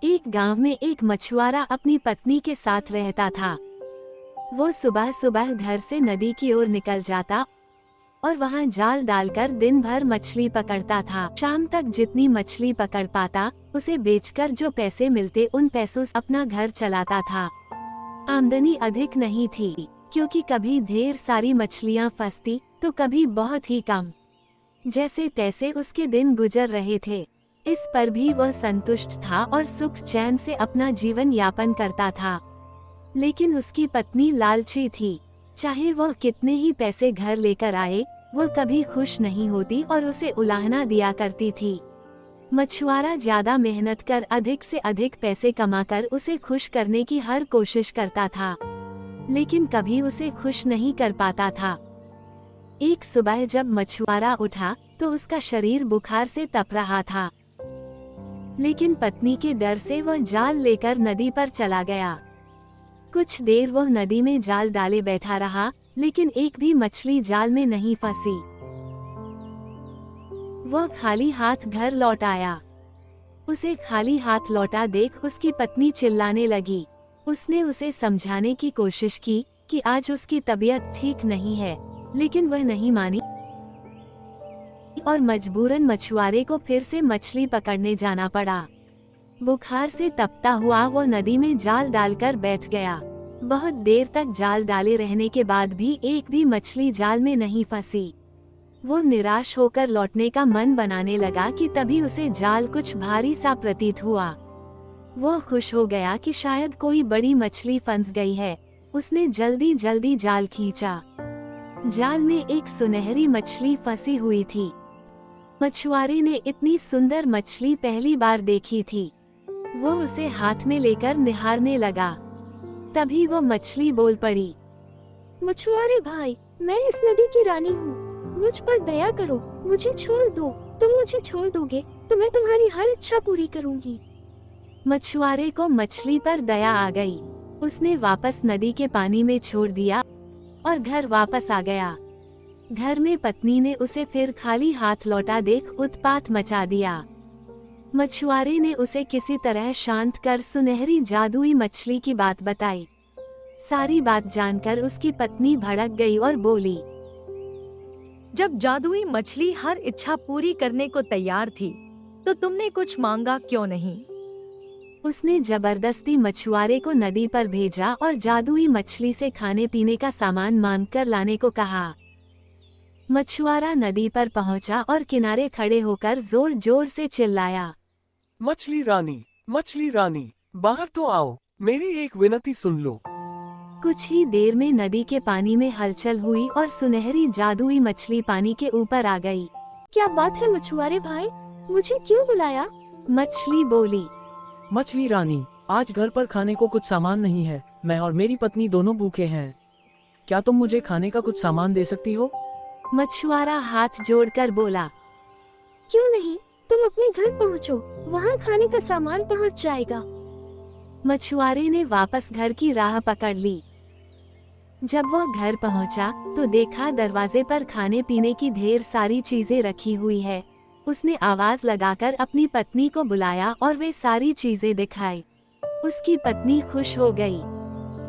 एक गांव में एक मछुआरा अपनी पत्नी के साथ रहता था। वो सुबह सुबह घर से नदी की ओर निकल जाता और वहां जाल डालकर दिन भर मछली पकड़ता था। शाम तक जितनी मछली पकड़ पाता उसे बेचकर जो पैसे मिलते उन पैसों से अपना घर चलाता था। आमदनी अधिक नहीं थी, क्योंकि कभी ढेर सारी मछलियां फंसती तो कभी बहुत ही कम। जैसे तैसे उसके दिन गुजर रहे थे। इस पर भी वह संतुष्ट था और सुख चैन से अपना जीवन यापन करता था। लेकिन उसकी पत्नी लालची थी। चाहे वह कितने ही पैसे घर लेकर आए, वह कभी खुश नहीं होती और उसे उलाहना दिया करती थी। मछुआरा ज्यादा मेहनत कर अधिक से अधिक पैसे कमाकर उसे खुश करने की हर कोशिश करता था, लेकिन कभी उसे खुश नहीं कर पाता था। एक सुबह जब मछुआरा उठा तो उसका शरीर बुखार से तप रहा था, लेकिन पत्नी के डर से वह जाल लेकर नदी पर चला गया। कुछ देर वह नदी में जाल डाले बैठा रहा, लेकिन एक भी मछली जाल में नहीं फंसी। वह खाली हाथ घर लौट आया। उसे खाली हाथ लौटा देख उसकी पत्नी चिल्लाने लगी। उसने उसे समझाने की कोशिश की कि आज उसकी तबीयत ठीक नहीं है, लेकिन वह नहीं मानी और मजबूरन मछुआरे को फिर से मछली पकड़ने जाना पड़ा। बुखार से तपता हुआ वो नदी में जाल डालकर बैठ गया। बहुत देर तक जाल डाले रहने के बाद भी एक भी मछली जाल में नहीं फंसी। वो निराश होकर लौटने का मन बनाने लगा कि तभी उसे जाल कुछ भारी सा प्रतीत हुआ। वो खुश हो गया कि शायद कोई बड़ी मछली फंस गई है। उसने जल्दी जल्दी जाल खींचा। जाल में एक सुनहरी मछली फंसी हुई थी। मछुआरे ने इतनी सुंदर मछली पहली बार देखी थी। वो उसे हाथ में लेकर निहारने लगा। तभी वो मछली बोल पड़ी, मछुआरे भाई, मैं इस नदी की रानी हूँ। मुझ पर दया करो, मुझे छोड़ दो। तुम मुझे छोड़ दोगे तो मैं तुम्हारी हर इच्छा पूरी करूँगी। मछुआरे को मछली पर दया आ गई। उसने वापस नदी के पानी में छोड़ दिया और घर वापस आ गया। घर में पत्नी ने उसे फिर खाली हाथ लौटा देख उत्पात मचा दिया। मछुआरे ने उसे किसी तरह शांत कर सुनहरी जादुई मछली की बात बताई। सारी बात जानकर उसकी पत्नी भड़क गई और बोली, जब जादुई मछली हर इच्छा पूरी करने को तैयार थी, तो तुमने कुछ मांगा क्यों नहीं? उसने जबरदस्ती मछुआरे को नदी पर भेजा और जादुई मछली से खाने पीने का सामान मांगकर लाने को कहा। मछुआरा नदी पर पहुंचा और किनारे खड़े होकर जोर जोर से चिल्लाया, मछली रानी, बाहर तो आओ, मेरी एक विनती सुन लो। कुछ ही देर में नदी के पानी में हलचल हुई और सुनहरी जादुई मछली पानी के ऊपर आ गई। क्या बात है मछुआरे भाई, मुझे क्यों बुलाया? मछली बोली, मछली रानी, आज घर पर खाने को कुछ सामान नहीं है। मैं और मेरी पत्नी दोनों भूखे हैं। क्या तुम मुझे खाने का कुछ सामान दे सकती हो? मछुआरा हाथ जोड़कर बोला, क्यों नहीं, तुम अपने घर पहुँचो, वहाँ खाने का सामान पहुँच जाएगा। मछुआरे ने वापस घर की राह पकड़ ली। जब वो घर पहुँचा तो देखा दरवाजे पर खाने पीने की ढेर सारी चीजें रखी हुई है। उसने आवाज लगाकर अपनी पत्नी को बुलाया और वे सारी चीजें दिखाई। उसकी पत्नी खुश हो गई।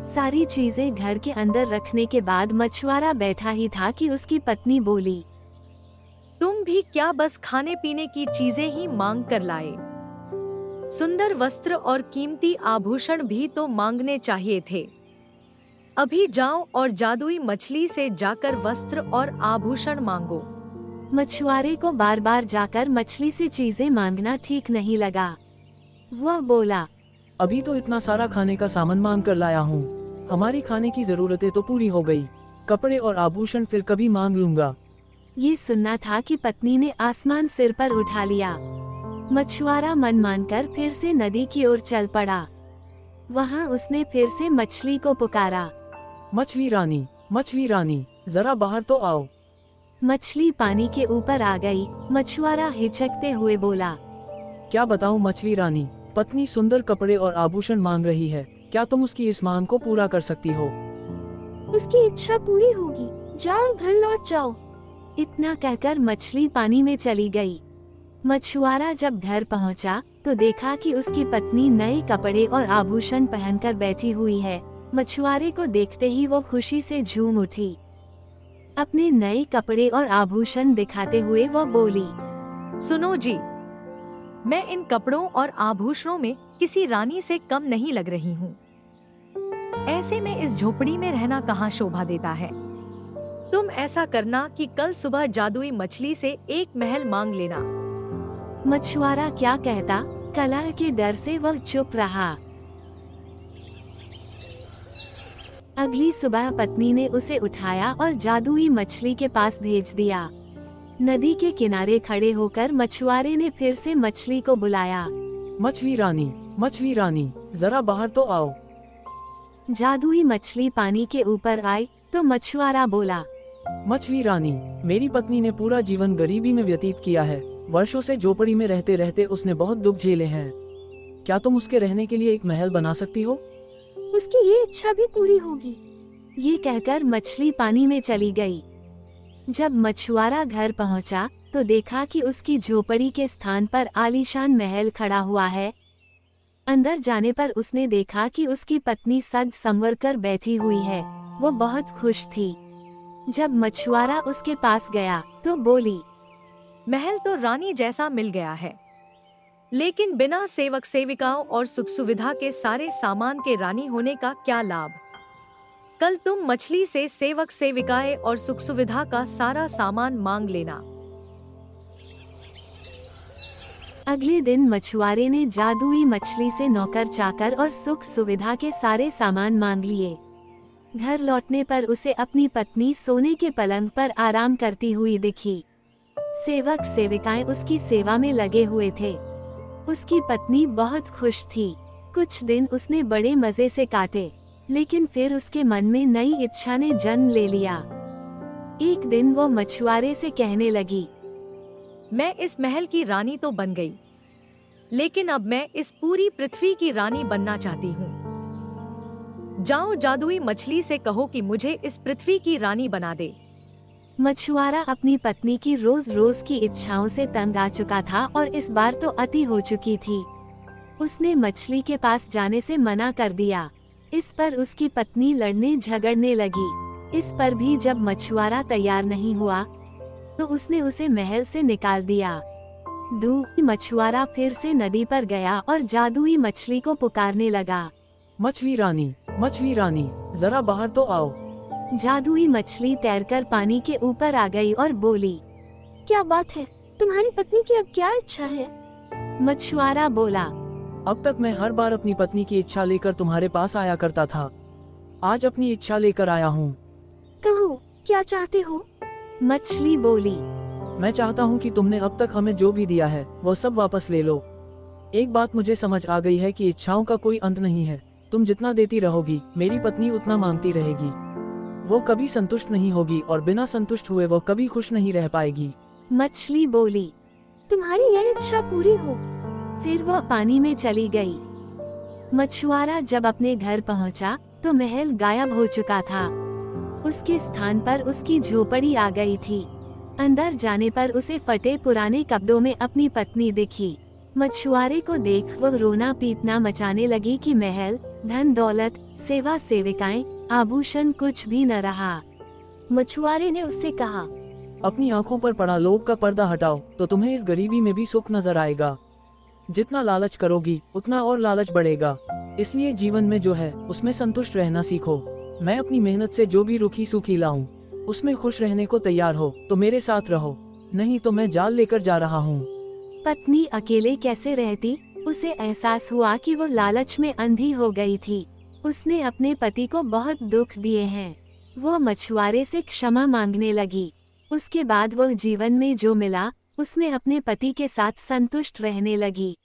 सारी चीजें घर के अंदर रखने के बाद मछुआरा बैठा ही था कि उसकी पत्नी बोली, तुम भी क्या बस खाने पीने की चीजें ही मांग कर लाए? सुंदर वस्त्र और कीमती आभूषण भी तो मांगने चाहिए थे। अभी जाओ और जादुई मछली से जाकर वस्त्र और आभूषण मांगो। मछुआरे को बार बार जाकर मछली से चीजें मांगना ठीक नहीं लगा। वह बोला, अभी तो इतना सारा खाने का सामान मांग कर लाया हूँ। हमारी खाने की जरूरतें तो पूरी हो गई। कपड़े और आभूषण फिर कभी मांग लूंगा। ये सुनना था कि पत्नी ने आसमान सिर पर उठा लिया। मछुआरा मन मानकर फिर से नदी की ओर चल पड़ा। वहाँ उसने फिर से मछली को पुकारा, मछली रानी, जरा बाहर तो आओ। मछली पानी के ऊपर आ गई। मछुआरा हिचकते हुए बोला, क्या बताऊं मछली रानी, पत्नी सुंदर कपड़े और आभूषण मांग रही है। क्या तुम उसकी इस मांग को पूरा कर सकती हो? उसकी इच्छा पूरी होगी, जाओ घर लौट जाओ। इतना कहकर मछली पानी में चली गई। मछुआरा जब घर पहुंचा तो देखा कि उसकी पत्नी नए कपड़े और आभूषण पहनकर बैठी हुई है। मछुआरे को देखते ही वो खुशी से झूम उठी। अपने नए कपड़े और आभूषण दिखाते हुए वो बोली, सुनो जी, मैं इन कपड़ों और आभूषणों में किसी रानी से कम नहीं लग रही हूँ। ऐसे में इस झोपड़ी में रहना कहाँ शोभा देता है। तुम ऐसा करना कि कल सुबह जादुई मछली से एक महल मांग लेना। मछुआरा क्या कहता, कलह के डर से वह चुप रहा। अगली सुबह पत्नी ने उसे उठाया और जादुई मछली के पास भेज दिया। नदी के किनारे खड़े होकर मछुआरे ने फिर से मछली को बुलाया। मछली रानी, जरा बाहर तो आओ। जादुई मछली पानी के ऊपर आई तो मछुआरा बोला, मछली रानी, मेरी पत्नी ने पूरा जीवन गरीबी में व्यतीत किया है। वर्षों से झोपड़ी में रहते रहते उसने बहुत दुख झेले हैं। क्या तुम उसके रहने के लिए एक महल बना सकती हो? उसकी ये इच्छा भी पूरी होगी। ये कहकर मछली पानी में चली गई। जब मछुआरा घर पहुंचा तो देखा कि उसकी झोपड़ी के स्थान पर आलीशान महल खड़ा हुआ है। अंदर जाने पर उसने देखा कि उसकी पत्नी सज संवर कर बैठी हुई है। वो बहुत खुश थी। जब मछुआरा उसके पास गया तो बोली, महल तो रानी जैसा मिल गया है, लेकिन बिना सेवक सेविकाओं और सुख सुविधा के सारे सामान के रानी होने का क्या लाभ। कल तुम मछली से सेवक सेविकाएं और सुख सुविधा का सारा सामान मांग लेना। अगले दिन मछुआरे ने जादुई मछली से नौकर चाकर और सुख सुविधा के सारे सामान मांग लिए। घर लौटने पर उसे अपनी पत्नी सोने के पलंग पर आराम करती हुई दिखी। सेवक सेविकाएं उसकी सेवा में लगे हुए थे। उसकी पत्नी बहुत खुश थी। कुछ दिन उसने बड़े मजे से काटे, लेकिन फिर उसके मन में नई इच्छा ने जन्म ले लिया। एक दिन वो मछुआरे से कहने लगी, मैं इस महल की रानी तो बन गई, लेकिन अब मैं इस पूरी पृथ्वी की रानी बनना चाहती हूँ। जाओ जादुई मछली से कहो कि मुझे इस पृथ्वी की रानी बना दे। मछुआरा अपनी पत्नी की रोज रोज की इच्छाओं से तंग आ चुका था और इस बार तो अति हो चुकी थी। उसने मछली के पास जाने से मना कर दिया। इस पर उसकी पत्नी लड़ने झगड़ने लगी। इस पर भी जब मछुआरा तैयार नहीं हुआ तो उसने उसे महल से निकाल दिया। मछुआरा फिर से नदी पर गया और जादुई मछली को पुकारने लगा, मछली रानी, जरा बाहर तो आओ। जादुई मछली तैरकर पानी के ऊपर आ गई और बोली, क्या बात है, तुम्हारी पत्नी की अब क्या इच्छा है? मछुआरा बोला, अब तक मैं हर बार अपनी पत्नी की इच्छा लेकर तुम्हारे पास आया करता था। आज अपनी इच्छा लेकर आया हूँ। कहो, क्या चाहते हो? मछली बोली, मैं चाहता हूँ कि तुमने अब तक हमें जो भी दिया है वो सब वापस ले लो। एक बात मुझे समझ आ गई है कि इच्छाओं का कोई अंत नहीं है। तुम जितना देती रहोगी मेरी पत्नी उतना मांगती रहेगी। वो कभी संतुष्ट नहीं होगी और बिना संतुष्ट हुए वो कभी खुश नहीं रह पाएगी। मछली बोली, तुम्हारी यह इच्छा पूरी हो। फिर वह पानी में चली गई। मछुआरा जब अपने घर पहुंचा तो महल गायब हो चुका था। उसके स्थान पर उसकी झोपड़ी आ गई थी। अंदर जाने पर उसे फटे पुराने कपड़ों में अपनी पत्नी दिखी। मछुआरे को देख वह रोना पीटना मचाने लगी कि महल, धन दौलत, सेवा सेविकाएं, आभूषण कुछ भी न रहा। मछुआरे ने उससे कहा, अपनी आंखों पर पड़ा लोभ का पर्दा हटाओ तो तुम्हें इस गरीबी में भी सुख नजर आएगा। जितना लालच करोगी उतना और लालच बढ़ेगा। इसलिए जीवन में जो है उसमें संतुष्ट रहना सीखो। मैं अपनी मेहनत से जो भी रुखी सूखी लाऊं उसमें खुश रहने को तैयार हो तो मेरे साथ रहो, नहीं तो मैं जाल लेकर जा रहा हूँ। पत्नी अकेले कैसे रहती? उसे एहसास हुआ कि वो लालच में अंधी हो गई थी। उसने अपने पति को बहुत दुख दिए हैं। वो मछुआरे से क्षमा मांगने लगी। उसके बाद वह जीवन में जो मिला उसमें अपने पति के साथ संतुष्ट रहने लगी।